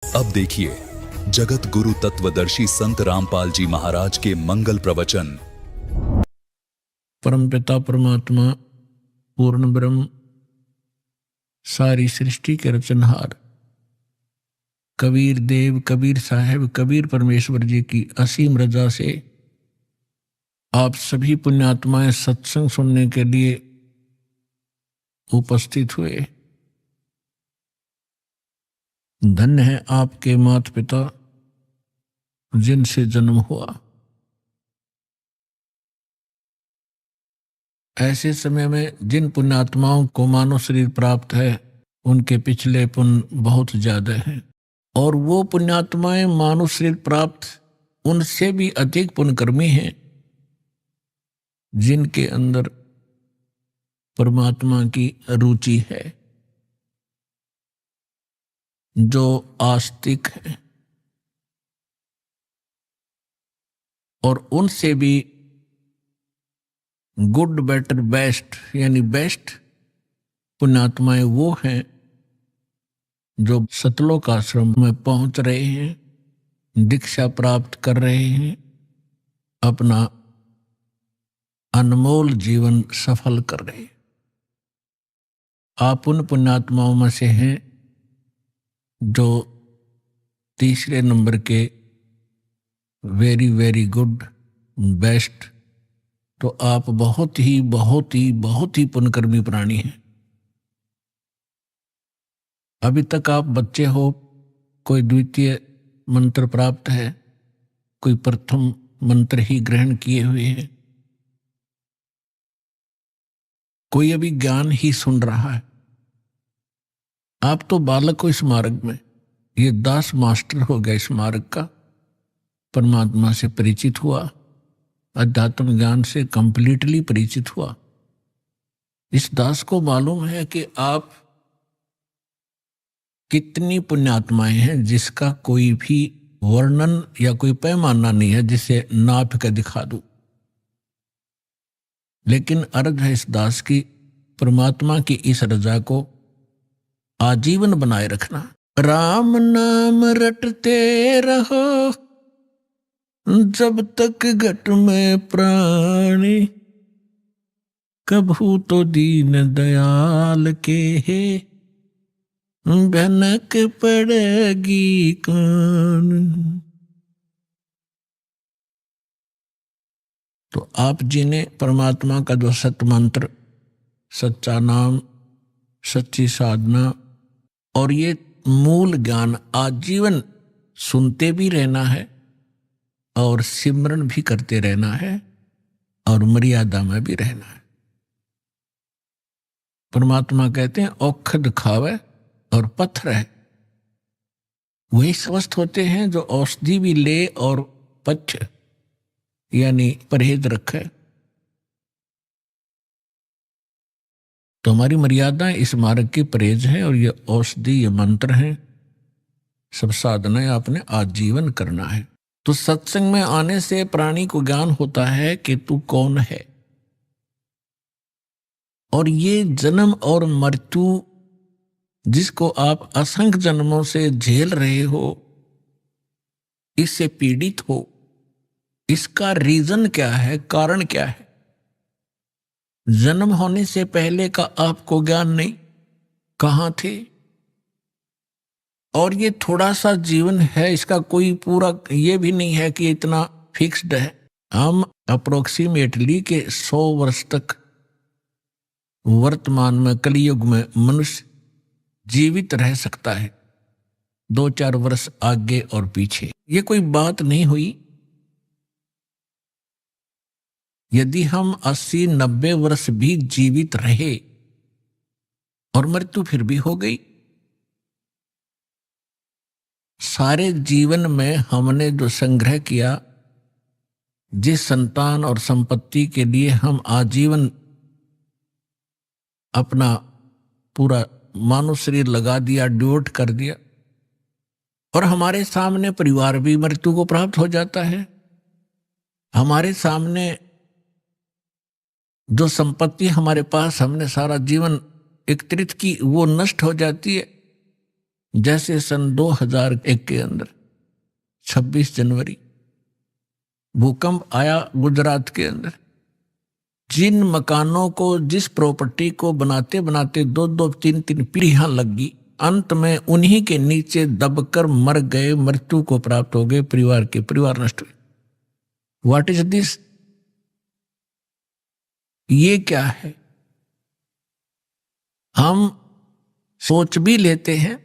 अब देखिए जगत गुरु तत्वदर्शी संत रामपाल जी महाराज के मंगल प्रवचन। परमपिता परमात्मा पूर्ण ब्रह्म सारी सृष्टि के रचनहार कबीर देव कबीर साहेब कबीर परमेश्वर जी की असीम रजा से आप सभी पुण्यात्माएं सत्संग सुनने के लिए उपस्थित हुए। धन्य है आपके माता पिता जिनसे जन्म हुआ। ऐसे समय में जिन पुण्यात्माओं को मानव शरीर प्राप्त है उनके पिछले पुण्य बहुत ज्यादा हैं, और वो पुण्यात्माएं मानव शरीर प्राप्त उनसे भी अधिक पुण्यकर्मी हैं जिनके अंदर परमात्मा की रुचि है, जो आस्तिक है, और उनसे भी गुड बेटर बेस्ट यानी बेस्ट पुण्यात्माएं वो हैं जो सतलोक आश्रम में पहुंच रहे हैं, दीक्षा प्राप्त कर रहे हैं, अपना अनमोल जीवन सफल कर रहे हैं। आप उन पुण्यात्माओं में से हैं जो तीसरे नंबर के वेरी वेरी गुड बेस्ट, तो आप बहुत ही पुण्यकर्मी प्राणी हैं। अभी तक आप बच्चे हो, कोई द्वितीय मंत्र प्राप्त है, कोई प्रथम मंत्र ही ग्रहण किए हुए हैं, कोई अभी ज्ञान ही सुन रहा है। आप तो बालक हो इस मार्ग में, ये दास मास्टर हो गया इस मार्ग का, परमात्मा से परिचित हुआ, अध्यात्म ज्ञान से कंप्लीटली परिचित हुआ। इस दास को मालूम है कि आप कितनी पुण्यात्माएं हैं जिसका कोई भी वर्णन या कोई पैमाना नहीं है जिसे नाप के दिखा दूं। लेकिन अर्ज है इस दास की परमात्मा की इस रजा को आजीवन बनाए रखना। राम नाम रटते रहो जब तक घट में प्राणी, कभू तो दीन दयाल के है भनक पड़ेगी कौन। तो आप जी ने परमात्मा का जो सत मंत्र, सच्चा नाम, सच्ची साधना और ये मूल ज्ञान आजीवन सुनते भी रहना है और सिमरन भी करते रहना है और मर्यादा में भी रहना है। परमात्मा कहते हैं औखद खावे और पत्थर है, वही स्वस्थ होते हैं जो औषधि भी ले और पच्छ यानी परहेज रखे। तो हमारी मर्यादाएं इस मार्ग की परहेज है, और ये औषधि, ये मंत्र हैं, सब साधनाएं आपने आजीवन करना है। तो सत्संग में आने से प्राणी को ज्ञान होता है कि तू कौन है, और ये जन्म और मृत्यु जिसको आप असंख्य जन्मों से झेल रहे हो, इससे पीड़ित हो, इसका रीजन क्या है, कारण क्या है। जन्म होने से पहले का आपको ज्ञान नहीं, कहां थे, और ये थोड़ा सा जीवन है, इसका कोई पूरा ये भी नहीं है कि इतना फिक्स्ड है। हम अप्रोक्सीमेटली के 100 वर्ष तक वर्तमान में कलयुग में मनुष्य जीवित रह सकता है, 2-4 वर्ष आगे और पीछे, ये कोई बात नहीं हुई। यदि हम 80-90 वर्ष भी जीवित रहे और मृत्यु फिर भी हो गई, सारे जीवन में हमने जो संग्रह किया, जिस संतान और संपत्ति के लिए हम आजीवन अपना पूरा मानव शरीर लगा दिया, ड्योट कर दिया, और हमारे सामने परिवार भी मृत्यु को प्राप्त हो जाता है। हमारे सामने जो संपत्ति हमारे पास हमने सारा जीवन एकत्रित की वो नष्ट हो जाती है। जैसे सन 2001 के अंदर 26 जनवरी भूकंप आया गुजरात के अंदर। जिन मकानों को, जिस प्रॉपर्टी को बनाते बनाते 2-2 3-3 पीढ़ियां लग गई, अंत में उन्हीं के नीचे दबकर मर गए, मृत्यु को प्राप्त हो गए, परिवार नष्ट हुए। What is this? ये क्या है? हम सोच भी लेते हैं,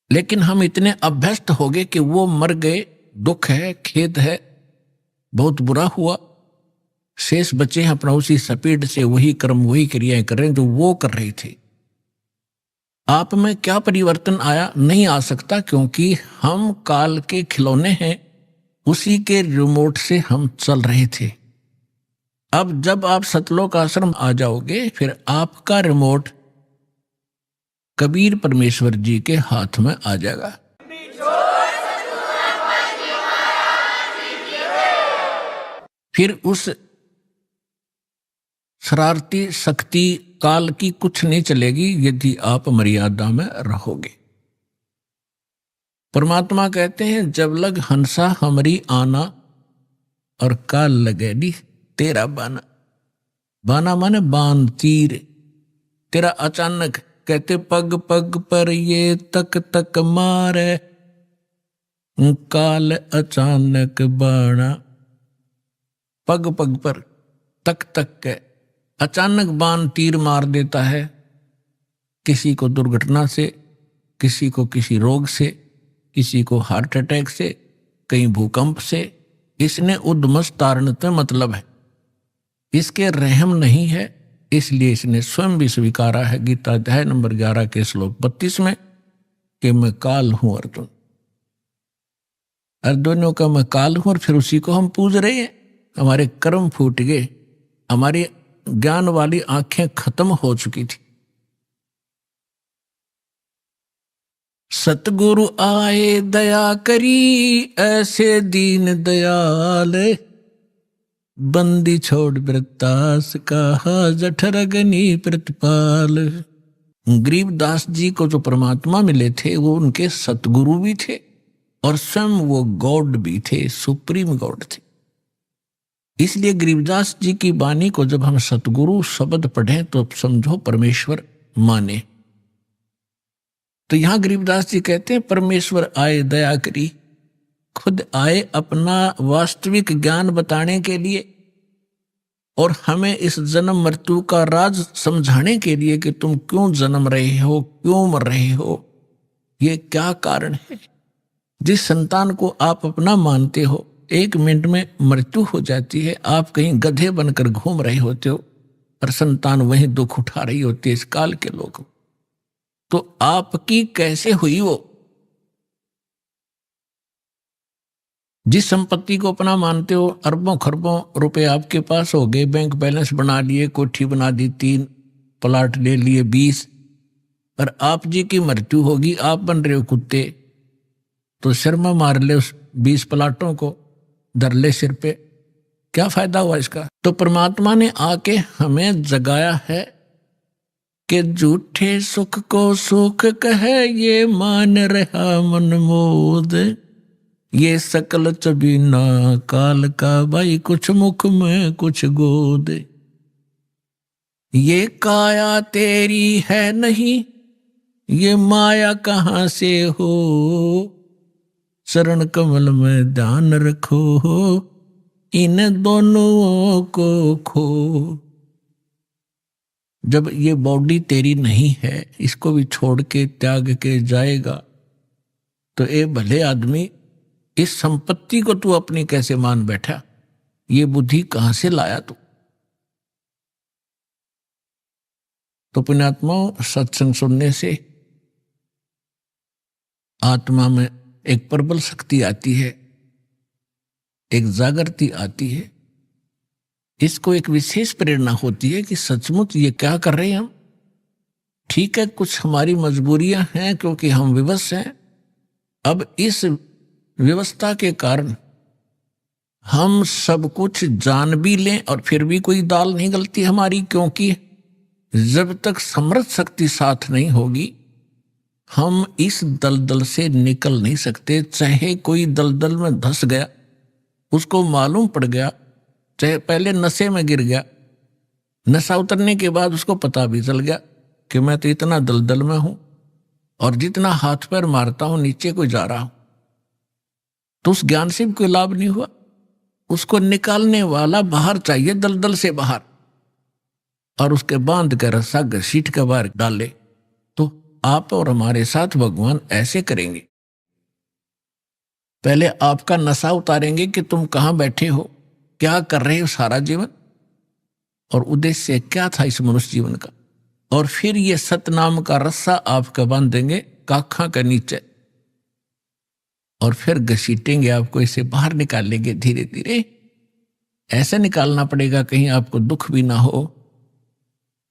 लेकिन हम इतने अभ्यस्त हो गए कि वो मर गए, दुख है, खेद है, बहुत बुरा हुआ, शेष बचे हैं अपना उसी स्पीड से वही कर्म, वही क्रियाएं कर रहे हैं जो वो कर रहे थे। आप में क्या परिवर्तन आया? नहीं आ सकता, क्योंकि हम काल के खिलौने हैं, उसी के रिमोट से हम चल रहे थे। अब जब आप सतलोक आश्रम आ जाओगे, फिर आपका रिमोट कबीर परमेश्वर जी के हाथ में आ जाएगा। फिर उस शरारती शक्ति काल की कुछ नहीं चलेगी यदि आप मर्यादा में रहोगे। परमात्मा कहते हैं, जब लग हंसा हमरी आना और काल लगे नी तेरा बाना। बाना माने बाण, तीर। तेरा अचानक, कहते पग पग पर ये तक तक मारे, काल अचानक बाणा। पग पग पर, तक तक के अचानक बाण तीर मार देता है, किसी को दुर्घटना से, किसी को किसी रोग से, किसी को हार्ट अटैक से, कहीं भूकंप से। इसने उद्मस तारणते मतलब है, इसके रहम नहीं है, इसलिए इसने स्वयं भी स्वीकारा है गीता अध्याय नंबर 11 के श्लोक 32 में कि मैं काल हूं अर्जुन। अर्जुनों का मैं काल हूं, और फिर उसी को हम पूज रहे हैं। हमारे कर्म फूट गए, हमारी ज्ञान वाली आंखें खत्म हो चुकी थी। सतगुरु आए दया करी, ऐसे दीन दयाल, बंदी छोड़ वृत्तास कहा, जठर अग्नि प्रतिपाल। गरीबदास जी को जो परमात्मा मिले थे, वो उनके सतगुरु भी थे और स्वयं वो गॉड भी थे, सुप्रीम गॉड थे। इसलिए गरीबदास जी की वाणी को जब हम सतगुरु शब्द पढ़ें तो समझो परमेश्वर माने। तो यहां गरीबदास जी कहते हैं, परमेश्वर आए दया करी, खुद आए अपना वास्तविक ज्ञान बताने के लिए और हमें इस जन्म मृत्यु का राज समझाने के लिए कि तुम क्यों जन्म रहे हो, क्यों मर रहे हो, ये क्या कारण है। जिस संतान को आप अपना मानते हो, 1 मिनट में मृत्यु हो जाती है, आप कहीं गधे बनकर घूम रहे होते हो और संतान वहीं दुख उठा रही होती है इस काल के लोग। तो आपकी कैसे हुई वो? जिस संपत्ति को अपना मानते हो, अरबों खरबों रुपए आपके पास हो गए, बैंक बैलेंस बना लिए, कोठी बना दी, 3 प्लाट ले लिए 20, और आप जी की मृत्यु होगी, आप बन रहे हो कुत्ते, तो शर्मा मार ले उस 20 प्लाटों को, धर ले सिर पे, क्या फायदा हुआ इसका? तो परमात्मा ने आके हमें जगाया है कि झूठे सुख को सुख कहे, ये मान रहा मन मोद, ये सकल चबीना काल का, भाई कुछ मुख में कुछ गोद। ये काया तेरी है नहीं, ये माया कहाँ से हो, चरण कमल में ध्यान रखो, इन दोनों को खो। जब ये बॉडी तेरी नहीं है, इसको भी छोड़ के त्याग के जाएगा, तो ए भले आदमी, इस संपत्ति को तू अपनी कैसे मान बैठा? ये बुद्धि कहां से लाया तू? तो पुण्यात्माओं, सत्संग सुनने से आत्मा में एक प्रबल शक्ति आती है, एक जागृति आती है, इसको एक विशेष प्रेरणा होती है कि सचमुच ये क्या कर रहे हैं हम। ठीक है, कुछ हमारी मजबूरियां हैं क्योंकि हम विवश हैं। अब इस व्यवस्था के कारण हम सब कुछ जान भी लें और फिर भी कोई दाल नहीं गलती हमारी, क्योंकि जब तक समर्थ शक्ति साथ नहीं होगी हम इस दलदल से निकल नहीं सकते। चाहे कोई दलदल में धंस गया, उसको मालूम पड़ गया, चाहे पहले नशे में गिर गया, नशा उतरने के बाद उसको पता भी चल गया कि मैं तो इतना दलदल में हूं और जितना हाथ पैर मारता हूं नीचे को जा रहा हूं, तो उस ज्ञान से भी कोई लाभ नहीं हुआ। उसको निकालने वाला बाहर चाहिए, दलदल से बाहर, और उसके बांध कर रस्सा घसीट के बाहर डाले। तो आप और हमारे साथ भगवान ऐसे करेंगे। पहले आपका नशा उतारेंगे कि तुम कहां बैठे हो, क्या कर रहे हो सारा जीवन, और उद्देश्य क्या था इस मनुष्य जीवन का। और फिर ये सतनाम का रस्सा आपका बांध देंगे काखा के नीचे, और फिर घसीटेंगे आपको, इसे बाहर निकालेंगे धीरे धीरे। ऐसे निकालना पड़ेगा कहीं आपको दुख भी ना हो,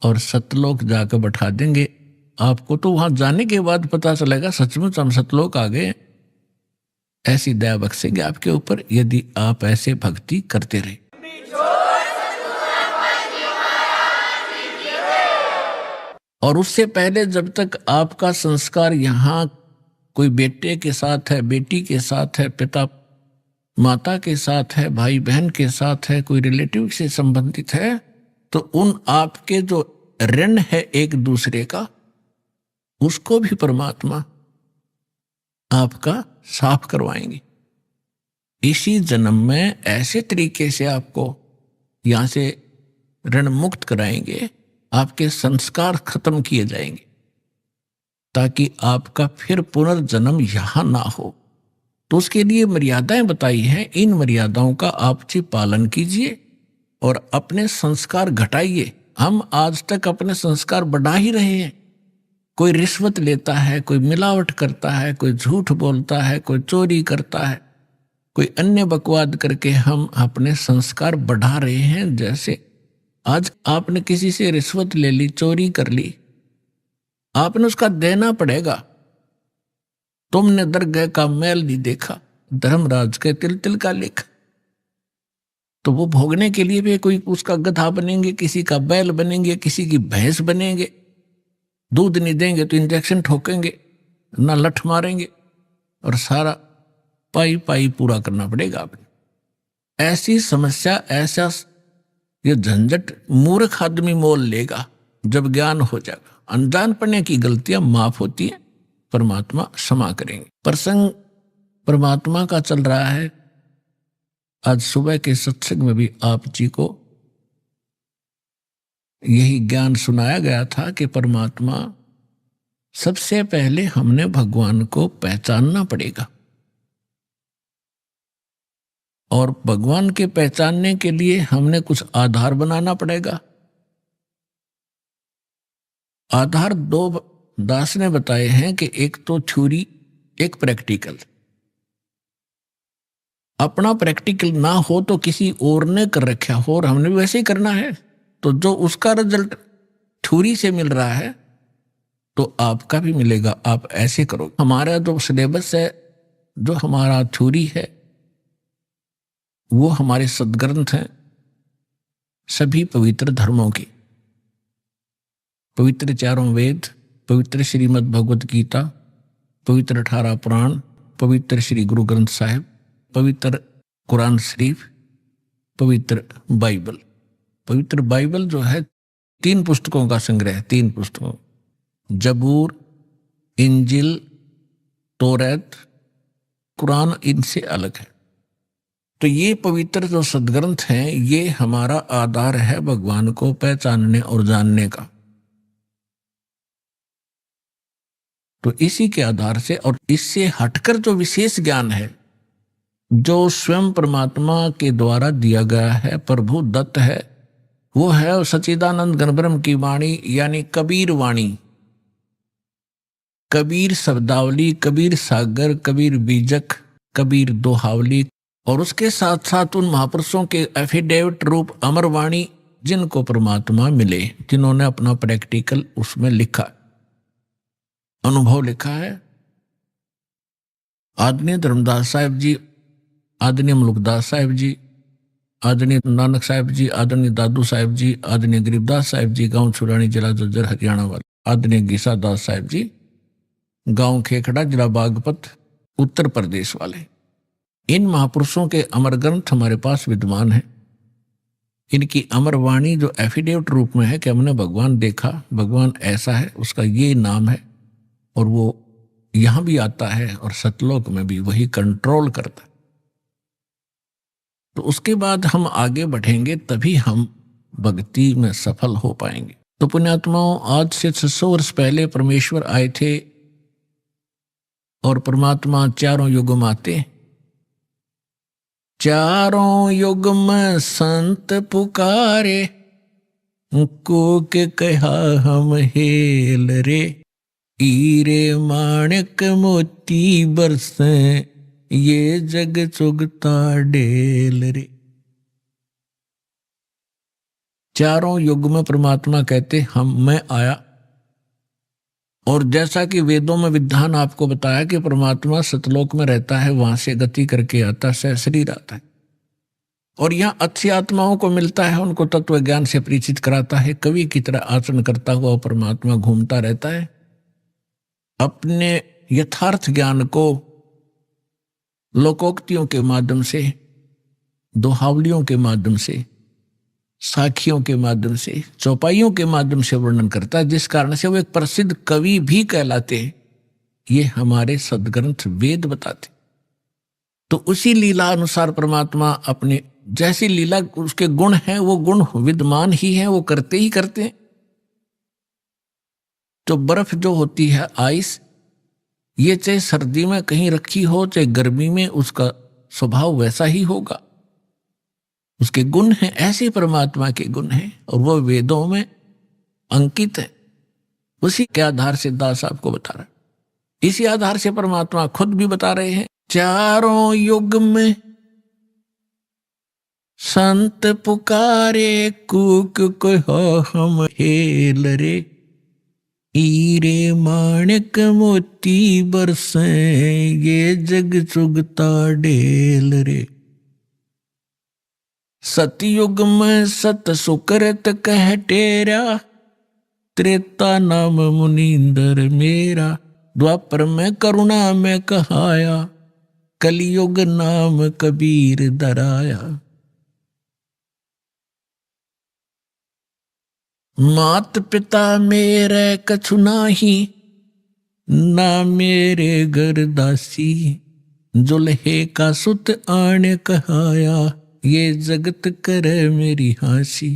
और सतलोक जाकर बैठा देंगे आपको। तो वहां जाने के बाद पता चलेगा सचमुच हम सतलोक आ गए। ऐसी दया बख्शेंगे आपके ऊपर यदि आप ऐसे भक्ति करते रहे। और उससे पहले जब तक आपका संस्कार यहाँ कोई बेटे के साथ है, बेटी के साथ है, पिता माता के साथ है, भाई बहन के साथ है, कोई रिलेटिव से संबंधित है, तो उन आपके जो ऋण है एक दूसरे का, उसको भी परमात्मा आपका साफ करवाएंगे। इसी जन्म में ऐसे तरीके से आपको यहां से ऋण मुक्त कराएंगे, आपके संस्कार खत्म किए जाएंगे, ताकि आपका फिर पुनर्जन्म यहां ना हो। तो उसके लिए मर्यादाएं बताई हैं। इन मर्यादाओं का आप जी पालन कीजिए और अपने संस्कार घटाइए। हम आज तक अपने संस्कार बढ़ा ही रहे हैं। कोई रिश्वत लेता है, कोई मिलावट करता है, कोई झूठ बोलता है, कोई चोरी करता है, कोई अन्य बकवाद करके हम अपने संस्कार बढ़ा रहे हैं। जैसे आज आपने किसी से रिश्वत ले ली, चोरी कर ली, आपने उसका देना पड़ेगा। तुमने दरगाह का मैल नहीं देखा, धर्मराज के तिल तिल का लेखा। तो वो भोगने के लिए भी कोई उसका गधा बनेंगे, किसी का बैल बनेंगे, किसी की भैंस बनेंगे। दूध नहीं देंगे तो इंजेक्शन ठोकेंगे, ना लठ मारेंगे, और सारा पाई पाई पूरा करना पड़ेगा आपने। ऐसी समस्या, ऐसा ये झंझट मूर्ख आदमी मोल लेगा जब ज्ञान हो जाएगा। अनजान पड़ने की गलतियां माफ होती हैं, परमात्मा क्षमा करेंगे। प्रसंग परमात्मा का चल रहा है। आज सुबह के सत्संग में भी आप जी को यही ज्ञान सुनाया गया था कि परमात्मा, सबसे पहले हमने भगवान को पहचानना पड़ेगा, और भगवान के पहचानने के लिए हमने कुछ आधार बनाना पड़ेगा। आधार दो दास ने बताए हैं कि एक तो थ्योरी, एक प्रैक्टिकल। अपना प्रैक्टिकल ना हो तो किसी और ने कर रखा हो और हमने भी वैसे ही करना है, तो जो उसका रिजल्ट थ्योरी से मिल रहा है तो आपका भी मिलेगा। आप ऐसे करो। हमारा जो सिलेबस है, जो हमारा थ्योरी है, वो हमारे सदग्रंथ हैं सभी पवित्र धर्मों की। पवित्र चारों वेद, पवित्र श्रीमद् भगवत गीता, पवित्र 18 पुराण, पवित्र श्री गुरु ग्रंथ साहिब, पवित्र कुरान शरीफ, पवित्र बाइबल। पवित्र बाइबल जो है 3 पुस्तकों का संग्रह है। 3 पुस्तकों, जबूर, इंजिल, तौरात, कुरान इनसे अलग है। तो ये पवित्र जो सदग्रंथ हैं, ये हमारा आधार है भगवान को पहचानने और जानने का। तो इसी के आधार से और इससे हटकर जो विशेष ज्ञान है, जो स्वयं परमात्मा के द्वारा दिया गया है, प्रभु दत्त है, वो है सच्चिदानंद घन ब्रह्म की वाणी, यानी कबीर वाणी। कबीर शब्दावली, कबीर सागर, कबीर बीजक, कबीर दोहावली, और उसके साथ साथ उन महापुरुषों के एफिडेविट रूप अमर वाणी, जिनको परमात्मा मिले, जिन्होंने अपना प्रैक्टिकल उसमें लिखा, अनुभव लिखा है। आदरणीय धर्मदास साहिब जी, आदरणीय मुलुकदास साहिब जी, आदरणीय नानक साहिब जी, आदरणीय दादू साहिब जी, आदरणीय गरीबदास साहिब जी, गांव छुरानी, जिला झज्जर, हरियाणा वाले, आदरणीय गीसा दास साहिब जी, गांव खेखड़ा, जिला बागपत, उत्तर प्रदेश वाले। इन महापुरुषों के अमर ग्रंथ हमारे पास विद्यमान हैं। इनकी अमर वाणी जो एफिडेविट रूप में है कि हमने भगवान देखा, भगवान ऐसा है, उसका ये नाम है, और वो यहां भी आता है और सतलोक में भी वही कंट्रोल करता है। तो उसके बाद हम आगे बढ़ेंगे, तभी हम भक्ति में सफल हो पाएंगे। तो पुण्यात्माओं, आज से 600 वर्ष पहले परमेश्वर आए थे और परमात्मा चारों युग में आते। चारों युग में संत पुकारे, कूक कहा हम हेल रे, हीरे माणिक मोती बरसे, ये जग चुगता डेल रे। चारों युग में परमात्मा कहते मैं आया, और जैसा कि वेदों में विधान आपको बताया कि परमात्मा सतलोक में रहता है, वहां से गति करके आता है, शरीर आता है, और यहाँ अच्छी आत्माओं को मिलता है, उनको तत्व ज्ञान से परिचित कराता है। कवि की तरह आचरण करता हुआ परमात्मा घूमता रहता है, अपने यथार्थ ज्ञान को लोकोक्तियों के माध्यम से, दोहावलियों के माध्यम से, साखियों के माध्यम से, चौपाइयों के माध्यम से वर्णन करता है, जिस कारण से वो एक प्रसिद्ध कवि भी कहलाते हैं। ये हमारे सदग्रंथ वेद बताते। तो उसी लीला अनुसार परमात्मा अपने जैसी लीला उसके गुण हैं, वो गुण विद्यमान ही हैं, वो करते ही करते हैं। तो बर्फ जो होती है, आइस, ये चाहे सर्दी में कहीं रखी हो चाहे गर्मी में, उसका स्वभाव वैसा ही होगा। उसके गुण हैं, ऐसे परमात्मा के गुण हैं, और वो वेदों में अंकित है। उसी के आधार से दास आपको बता रहा है। इसी आधार से परमात्मा खुद भी बता रहे हैं, चारों युग में संत पुकारे, कूक कहो हम हेल रे, हीरे माणिक मोती बरसे, ये जग चुगता डेल रे। सतयुग में सत सुकृत कह टेरा, त्रेता नाम मुनींदर मेरा, द्वापर में करुणा में कहाया, कलयुग नाम कबीर दराया। मात पिता मेरे कछु नाही, ना मेरे घर दासी, जुल्हे का सुत आने कहाया, ये जगत करे मेरी हासी।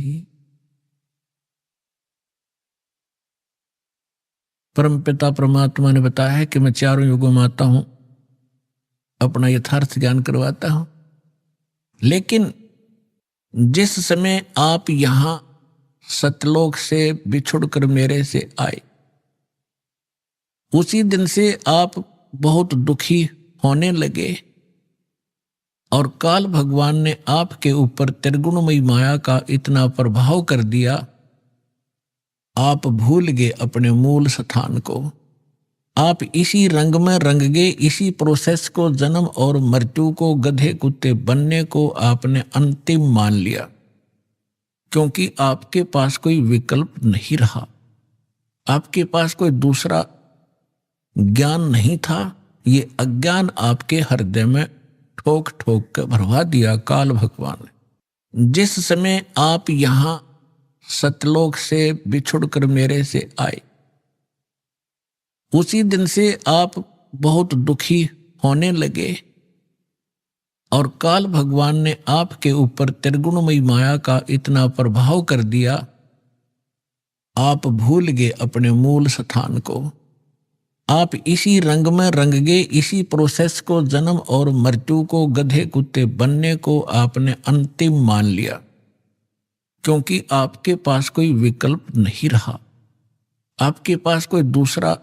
परमपिता परमात्मा ने बताया है कि मैं चारों युगों में आता हूं, अपना यथार्थ ज्ञान करवाता हूं, लेकिन जिस समय आप यहां सतलोक से बिछुड़कर मेरे से आए, उसी दिन से आप बहुत दुखी होने लगे, और काल भगवान ने आपके ऊपर त्रिगुणमयी माया का इतना प्रभाव कर दिया, आप भूल गए अपने मूल स्थान को। आप इसी रंग में रंग गए, इसी प्रोसेस को, जन्म और मृत्यु को, गधे कुत्ते बनने को आपने अंतिम मान लिया, क्योंकि आपके पास कोई विकल्प नहीं रहा, आपके पास कोई दूसरा ज्ञान नहीं था। ये अज्ञान आपके हृदय में ठोक ठोक कर भरवा दिया काल भगवान ने। जिस समय आप यहां सतलोक से बिछुड़कर मेरे से आए, उसी दिन से आप बहुत दुखी होने लगे, और काल भगवान ने आपके ऊपर त्रिगुणमयी माया का इतना प्रभाव कर दिया, आप भूल गए अपने मूल स्थान को। आप इसी रंग में रंग गए, इसी प्रोसेस को, जन्म और मृत्यु को, गधे कुत्ते बनने को आपने अंतिम मान लिया, क्योंकि आपके पास कोई विकल्प नहीं रहा, आपके पास कोई दूसरा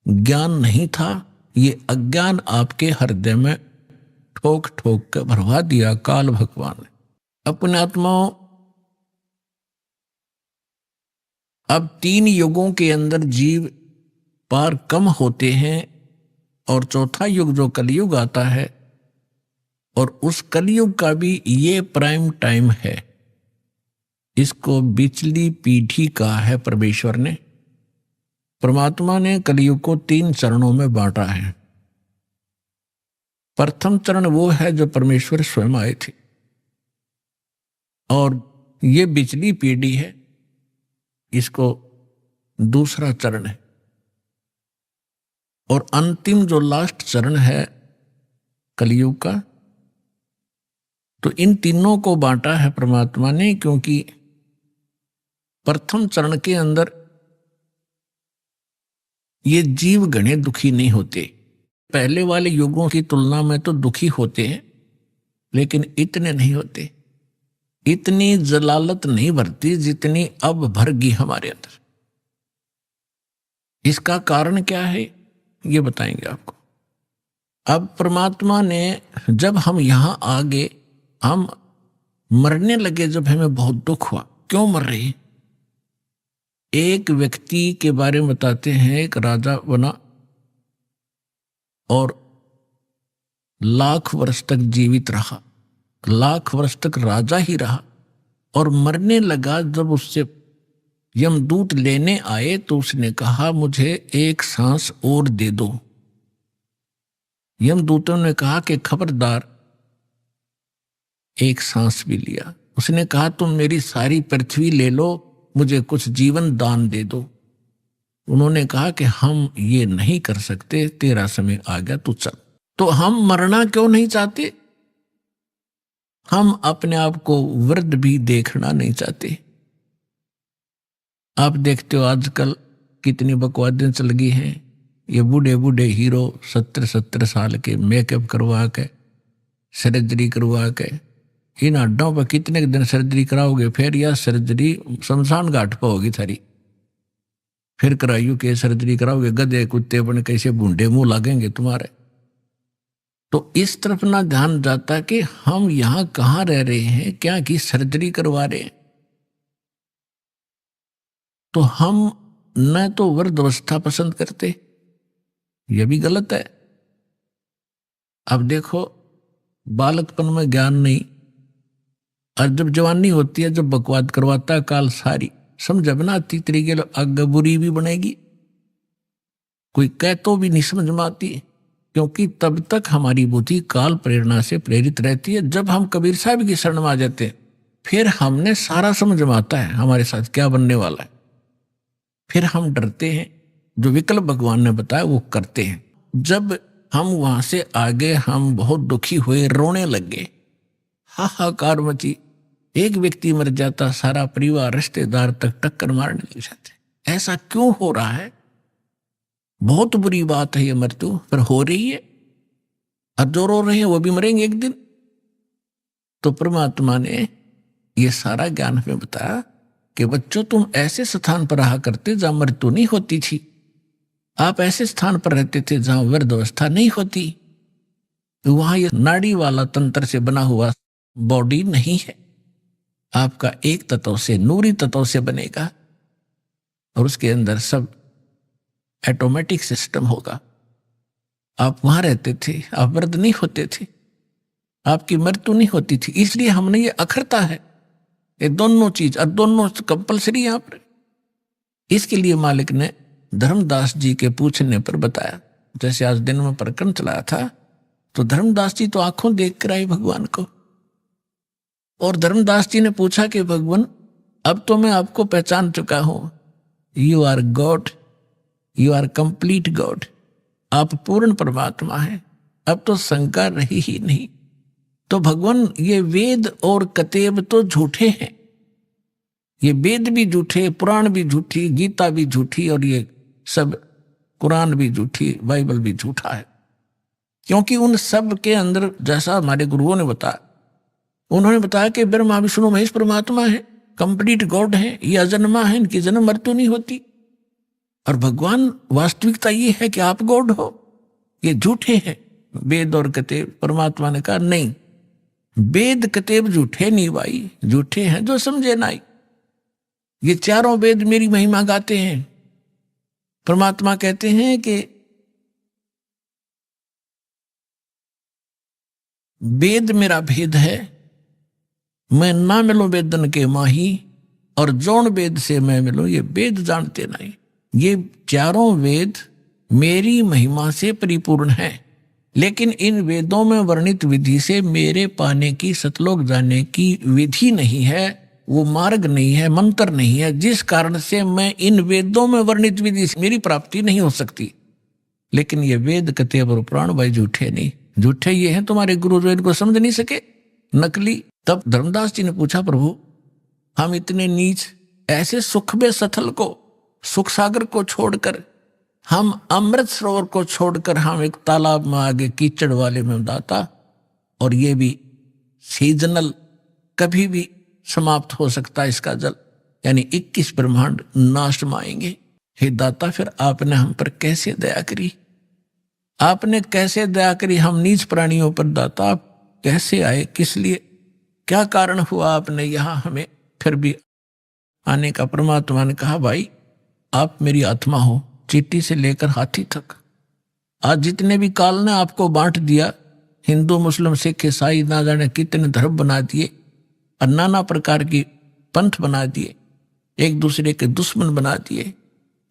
ज्ञान नहीं था। ये अज्ञान आपके हृदय में ठोक ठोक कर भरवा दिया काल भगवान ने। अपने आत्माओं, अब 3 युगों के अंदर जीव पार कम होते हैं, और चौथा युग जो कलयुग आता है, और उस कलयुग का भी ये प्राइम टाइम है। इसको बिचली पीढ़ी कहा है परमेश्वर ने। परमात्मा ने कलयुग को 3 चरणों में बांटा है। प्रथम चरण वो है जो परमेश्वर स्वयं आए थे, और ये पिछली पीढ़ी है, इसको दूसरा चरण है। और अंतिम जो लास्ट चरण है कलयुग का, तो इन तीनों को बांटा है परमात्मा ने, क्योंकि प्रथम चरण के अंदर ये जीव घने दुखी नहीं होते। पहले वाले युगों की तुलना में तो दुखी होते हैं, लेकिन इतने नहीं होते, इतनी जलालत नहीं भरती जितनी अब भरगी हमारे अंदर। इसका कारण क्या है ये बताएंगे आपको। अब परमात्मा ने, जब हम यहां आ गए, हम मरने लगे, जब हमें बहुत दुख हुआ। क्यों मर रहे? एक व्यक्ति के बारे में बताते हैं, एक राजा बना और लाख वर्ष तक जीवित रहा, लाख वर्ष तक राजा ही रहा, और मरने लगा। जब उससे यमदूत लेने आए तो उसने कहा, मुझे एक सांस और दे दो। यमदूतों ने कहा कि खबरदार, एक सांस भी लिया। उसने कहा, तुम मेरी सारी पृथ्वी ले लो, मुझे कुछ जीवन दान दे दो। उन्होंने कहा कि हम ये नहीं कर सकते, तेरा समय आ गया, तू चल। तो हम मरना क्यों नहीं चाहते? हम अपने आप को वृद्ध भी देखना नहीं चाहते। आप देखते हो आजकल कितनी बकवादें चल गई हैं। ये बूढ़े बूढ़े हीरो 70-70 साल के मेकअप करवा के, सर्जरी करवा के, इन हड्डों पर कितने दिन सर्जरी कराओगे? फिर यह सर्जरी शमशान घाट पर होगी थारी। फिर कराइयो के सर्जरी कराओगे, गधे कुत्ते बन कैसे बूढ़े मुंह लगेंगे तुम्हारे। तो इस तरफ ना ध्यान जाता कि हम यहां कहां रह रहे हैं, क्या की सर्जरी करवा रहे हैं। तो हम न तो वृद्धावस्था पसंद करते, यह भी गलत है। अब देखो, बालकपन में ज्ञान नहीं, और जब जवानी होती है, जब बकवाद करवाता काल सारी समझ बनाती तरीके आगे बुरी भी बनेगी, कोई कह तो भी नहीं समझ में आती, क्योंकि तब तक हमारी बुद्धि काल प्रेरणा से प्रेरित रहती है। जब हम कबीर साहब की शरण में आ जाते हैं, फिर हमने सारा समझ में आता है हमारे साथ क्या बनने वाला है। फिर हम डरते हैं, जो विकल्प भगवान ने बताया वो करते हैं। जब हम वहां से आगे, हम बहुत दुखी हुए, रोने लगे, हाहाकार मची। एक व्यक्ति मर जाता, सारा परिवार रिश्तेदार तक टक्कर मारने लग जाते। ऐसा क्यों हो रहा है? बहुत बुरी बात है ये मृत्यु, पर हो रही है, और जो रो रहे हैं वो भी मरेंगे एक दिन। तो परमात्मा ने ये सारा ज्ञान हमें बताया कि बच्चों, तुम ऐसे स्थान पर रहा करते जहां मृत्यु नहीं होती थी। आप ऐसे स्थान पर रहते थे जहां वृद्धावस्था नहीं होती। वहां ये नाड़ी वाला तंत्र से बना हुआ बॉडी नहीं है। आपका एक तत्व से, नूरी तत्व से बनेगा, और उसके अंदर सब ऑटोमेटिक सिस्टम होगा। आप वहां रहते थे, आप वृद्ध नहीं होते थे, आपकी मृत्यु नहीं होती थी। इसलिए हमने ये अखरता है, ये दोनों चीज, और दोनों कंपलसरी यहां पर। इसके लिए मालिक ने धर्मदास जी के पूछने पर बताया। जैसे आज दिन में प्रकरण चलाया था, तो धर्मदास जी तो आंखों देख कर आए भगवान को, और धर्मदास जी ने पूछा कि भगवान, अब तो मैं आपको पहचान चुका हूं, you are God, you are complete God, आप पूर्ण परमात्मा हैं, अब तो शंका रही ही नहीं। तो भगवान, ये वेद और कतेब तो झूठे हैं, ये वेद भी झूठे, पुराण भी झूठी, गीता भी झूठी, और ये सब कुरान भी झूठी, बाइबल भी झूठा है। क्योंकि उन सब के अंदर, जैसा हमारे गुरुओं ने बताया, उन्होंने बताया कि ब्रह्मा विष्णु महेश परमात्मा है, कंप्लीट गॉड है, ये अजन्मा है, इनकी जन्म मृत्यु नहीं होती। और भगवान, वास्तविकता ये है कि आप गॉड हो, ये झूठे हैं वेद और कतेब। परमात्मा ने कहा नहीं, वेद कतेब झूठे नहीं भाई, झूठे हैं जो समझे नहीं। ये चारों वेद मेरी महिमा गाते हैं। परमात्मा कहते हैं कि वेद मेरा भेद है, मैं ना मिलूं वेदन के माही, और जौन वेद से मैं मिलूं ये वेद जानते नहीं। ये चारों वेद मेरी महिमा से परिपूर्ण हैं, लेकिन इन वेदों में वर्णित विधि से मेरे पाने की, सतलोक जाने की विधि नहीं है, वो मार्ग नहीं है, मंत्र नहीं है, जिस कारण से मैं इन वेदों में वर्णित विधि से मेरी प्राप्ति नहीं हो सकती। लेकिन ये वेद कते और पुराण भाई झूठे नहीं, झूठे ये हैं तुम्हारे गुरु जो इनको समझ नहीं सके, नकली। तब धर्मदास जी ने पूछा, प्रभु हम इतने नीच, ऐसे सुख में सथल को, सुख सागर को छोड़कर, हम अमृत सरोवर को छोड़कर हम एक तालाब में आगे कीचड़ वाले में दाता, और ये भी सीजनल, कभी भी समाप्त हो सकता है इसका जल, यानी 21 ब्रह्मांड नाश में आएंगे। हे दाता, फिर आपने हम पर कैसे दया करी, आपने कैसे दया करी हम नीच प्राणियों पर दाता, आप कैसे आए, किस लिए, क्या कारण हुआ आपने यहाँ हमें फिर भी आने का। परमात्मा ने कहा, भाई आप मेरी आत्मा हो, चींटी से लेकर हाथी तक। आज जितने भी काल ने आपको बांट दिया, हिंदू मुस्लिम सिख ईसाई ना जाने कितने धर्म बना दिए और नाना प्रकार की पंथ बना दिए, एक दूसरे के दुश्मन बना दिए,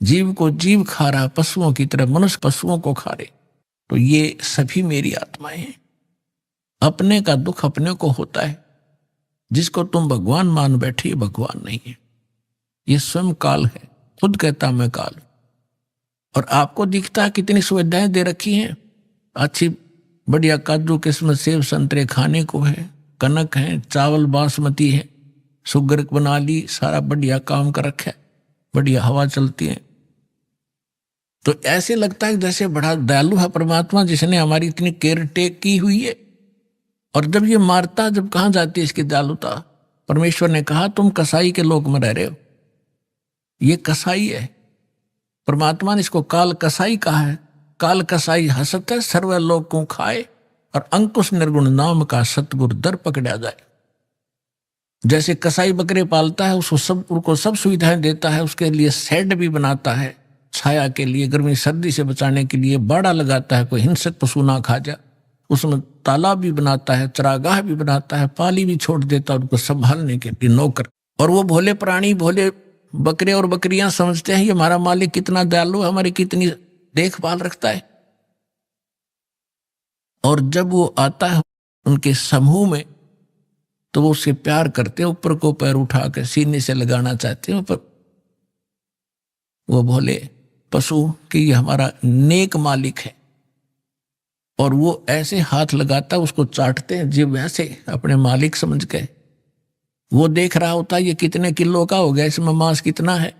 जीव को जीव खा रहा, पशुओं की तरह मनुष्य पशुओं को खा रहे, तो ये सभी मेरी आत्माएं हैं। अपने का दुख अपने को होता है, जिसको तुम भगवान मान बैठे ये भगवान नहीं है, ये स्वयं काल है, खुद कहता मैं काल। और आपको दिखता है कितनी सुविधाएं दे रखी हैं, अच्छी बढ़िया काजू किस्मत सेब संतरे खाने को है, कनक है, चावल बासमती है, शुगर बना ली, सारा बढ़िया काम कर रखा है, बढ़िया हवा चलती है। तो ऐसे लगता है जैसे बड़ा दयालु है परमात्मा, जिसने हमारी इतनी केयर टेक की हुई है। और जब ये मारता, जब कहाँ जाती है इसकी दयालुता। परमेश्वर ने कहा तुम कसाई के लोक में रह रहे हो, ये कसाई है। परमात्मा ने इसको काल कसाई कहा है। काल कसाई हसत है, सर्व लोक को खाए, और अंकुश निर्गुण नाम का सतगुर दर पकड़ा जाए। जैसे कसाई बकरे पालता है, उनको सब सुविधाएं देता है, उसके लिए शेड भी बनाता है, छाया के लिए, गर्मी सर्दी से बचाने के लिए बाड़ा लगाता है, कोई हिंसक पशु ना खा जाए, उसमें तालाब भी बनाता है, चरागाह भी बनाता है, पाली भी छोड़ देता है उनको संभालने के लिए नौकर। और वो भोले प्राणी, भोले बकरे और बकरियां समझते हैं ये हमारा मालिक कितना दयालु है, हमारी कितनी देखभाल रखता है। और जब वो आता है उनके समूह में, तो वो उससे प्यार करते हैं, ऊपर को पैर उठा कर सीने से लगाना चाहते हैं ऊपर। वो भोले पशु कि ये हमारा नेक मालिक है, और वो ऐसे हाथ लगाता है, उसको चाटते हैं जीव वैसे अपने मालिक समझ गए। वो देख रहा होता है ये कितने किलो का हो गया, इसमें मांस कितना है,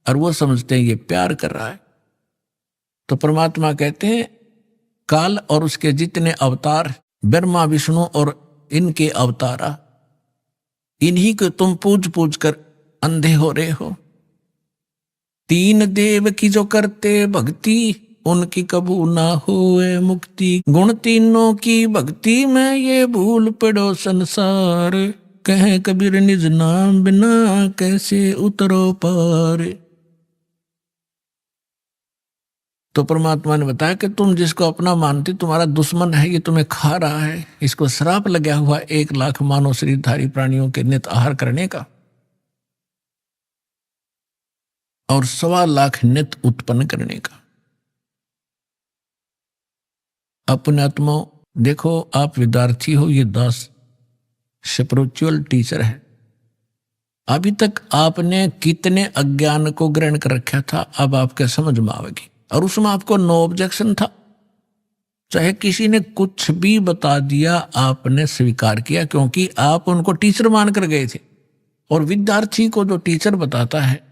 और वो समझते हैं ये प्यार कर रहा है। तो परमात्मा कहते हैं काल और उसके जितने अवतार, ब्रह्मा विष्णु और इनके अवतारा, इन्हीं को तुम पूज पूज कर अंधे हो रहे हो। तीन देव की जो करते भक्ति, उनकी कबू ना होए मुक्ति। गुण तीनों की भक्ति में ये भूल पड़ो संसार, कहे कबीर निज नाम बिना कैसे उतरो पार। तो परमात्मा ने बताया कि तुम जिसको अपना मानते, तुम्हारा दुश्मन है, ये तुम्हें खा रहा है, इसको श्राप लगा हुआ 1 लाख मानव शरीरधारी प्राणियों के नित आहार करने का, और 1.25 लाख नित उत्पन्न करने का। अपने आत्मा देखो, आप विद्यार्थी हो, ये दास स्पिरिचुअल टीचर है। अभी तक आपने कितने अज्ञान को ग्रहण कर रखा था, अब आपके समझ में आवेगी। और उसमें आपको नो ऑब्जेक्शन था, चाहे किसी ने कुछ भी बता दिया आपने स्वीकार किया, क्योंकि आप उनको टीचर मान कर गए थे। और विद्यार्थी को जो टीचर बताता है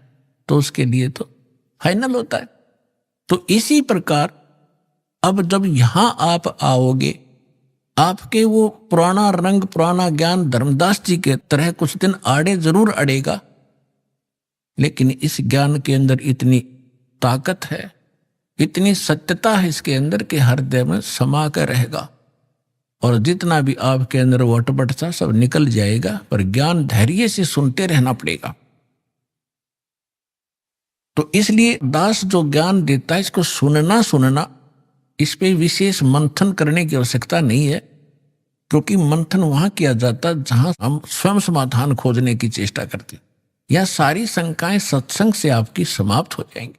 तो उसके लिए तो फाइनल होता है। तो इसी प्रकार अब जब यहां आप आओगे, आपके वो पुराना रंग, पुराना ज्ञान धर्मदास जी के तरह कुछ दिन आड़े जरूर अड़ेगा, लेकिन इस ज्ञान के अंदर इतनी ताकत है, इतनी सत्यता है इसके अंदर कि हृदय में समा कर रहेगा। और जितना भी आपके अंदर वटपट था सब निकल जाएगा, पर ज्ञान धैर्य से सुनते रहना पड़ेगा। तो इसलिए दास जो ज्ञान देता है, इसको सुनना, इस पे विशेष मंथन करने की आवश्यकता नहीं है, क्योंकि मंथन वहां किया जाता है जहां हम स्वयं समाधान खोजने की चेष्टा करते हैं। यह सारी शंकाएं सत्संग से आपकी समाप्त हो जाएंगी।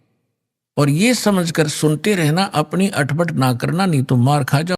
और ये समझकर सुनते रहना, अपनी अटपट ना करना, नहीं तो मार खा जाओ।